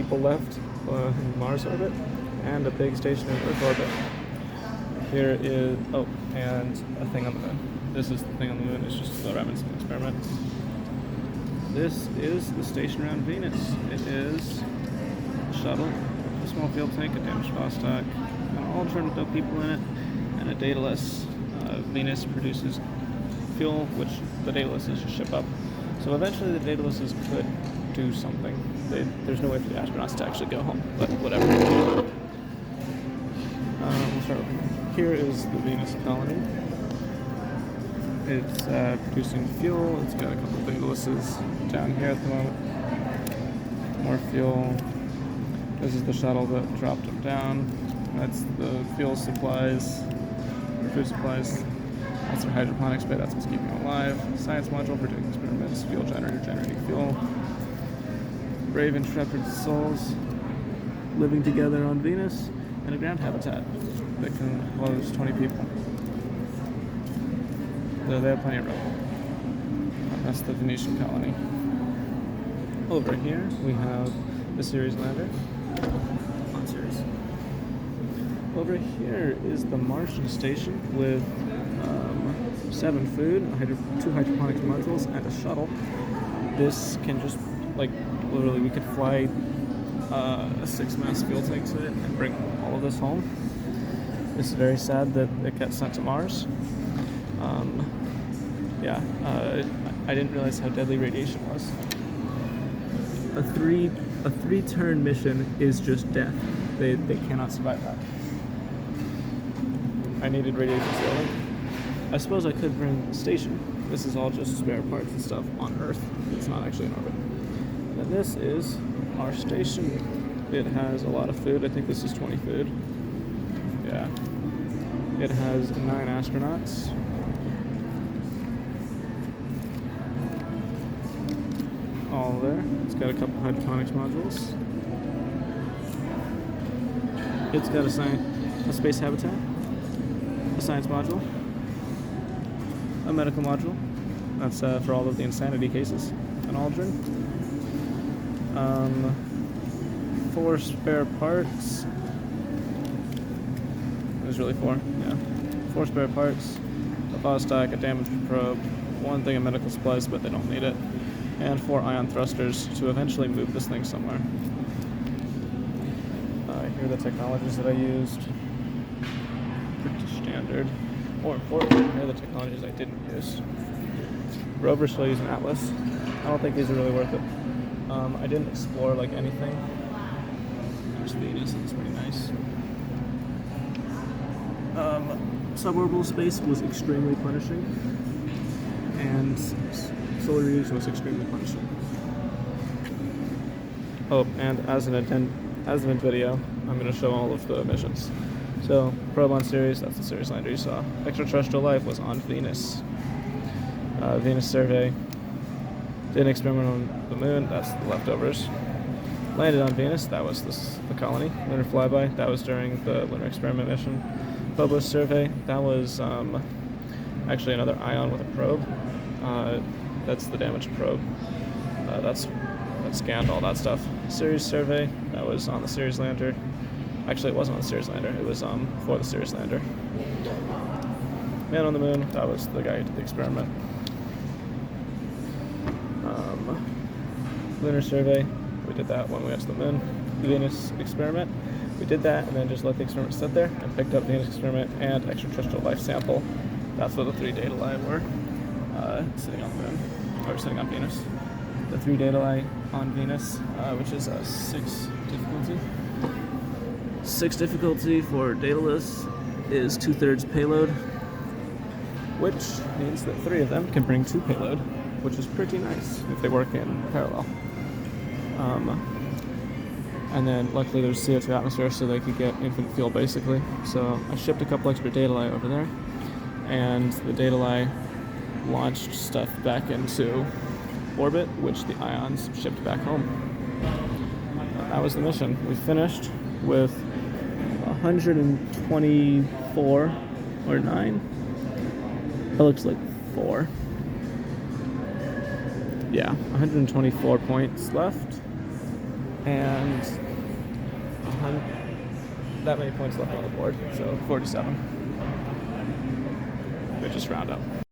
people left in Mars orbit, and a big station in Earth orbit. Here is, oh, and a thing on the moon. This is the thing on the moon. It's just a Robinson experiment. This is the station around Venus. It is a shuttle, a small fuel tank, a damaged Vostok, an Aldrin with no people in it, and a Daedalus. Venus produces fuel, which the Daedaluses just ship up. So eventually the Daedaluses could do something. There's no way for the astronauts to actually go home, but whatever. We'll start over here. Here is the Venus colony. It's producing fuel. It's got a couple of Daedaluses down here at the moment. More fuel. This is the shuttle that dropped them down. That's the fuel supplies, or food supplies. That's their hydroponics bay. That's what's keeping them alive. Science module for doing experiments. Fuel generator generating fuel. Brave intrepid souls living together on Venus in a ground habitat that can host 20 people. They have plenty of room. That's the Venetian colony. Over here we have the Ceres lander. On Ceres. Over here is the Martian station with 7 food, 2 hydroponics modules, and a shuttle. This can just, like, literally we could fly a 6-mass fuel tank to it and bring all of this home. This is very sad that it got sent to Mars. I didn't realize how deadly radiation was. A three-turn mission is just death. They cannot survive that. I needed radiation sealing. I suppose I could bring the station. This is all just spare parts and stuff on Earth. It's not actually in orbit. And this is our station. It has a lot of food. I think this is 20 food. Yeah. It has 9 astronauts. All there. It's got a couple hydroponics modules. It's got a space habitat, a science module, a medical module. That's for all of the insanity cases. An Aldrin. 4 spare parts. There's really 4. Yeah. 4 spare parts. A Vostok, a damaged probe, 1 thing of medical supplies, but they don't need it, and 4 ion thrusters to eventually move this thing somewhere. Here are the technologies that I used. Pretty standard. More importantly, here are the technologies I didn't use. Rovers still use an Atlas. I don't think these are really worth it. I didn't explore like anything. There's Venus, it's pretty nice. Suborbital space was extremely punishing, and solar radiation was extremely punishing. Oh, and as an event video, I'm going to show all of the missions. So, probe on Ceres, that's the Ceres lander you saw. Extraterrestrial life was on Venus. Venus survey. Did an experiment on the moon, that's the leftovers. Landed on Venus, that was the colony. Lunar flyby, that was during the lunar experiment mission. Phobos survey, that was actually another ion with a probe. That's the damaged probe. That scanned all that stuff. Ceres survey, that was on the Ceres lander. Actually, it wasn't on the Ceres lander, it was for the Ceres lander. Man on the moon, that was the guy who did the experiment. Lunar survey, we did that when we went to the moon. Venus experiment, we did that and then just let the experiment sit there and picked up Venus experiment and extraterrestrial life sample. That's what the 3 Daedalus were, sitting on the moon, or sitting on Venus. The 3 Daedalus on Venus, which is a 6 difficulty. 6 difficulty for Daedalus is 2/3 payload, which means that 3 of them can bring 2 payload, which is pretty nice if they work in parallel. And then luckily there's CO2 atmosphere, so they could get infinite fuel basically. So I shipped a couple extra Daedalus over there, and the Daedalus launched stuff back into orbit, which the ions shipped back home. That was the mission. We finished with 124 or 9. That looks like 4. Yeah, 124 points left. and that many points left on the board, so 47. We just round up.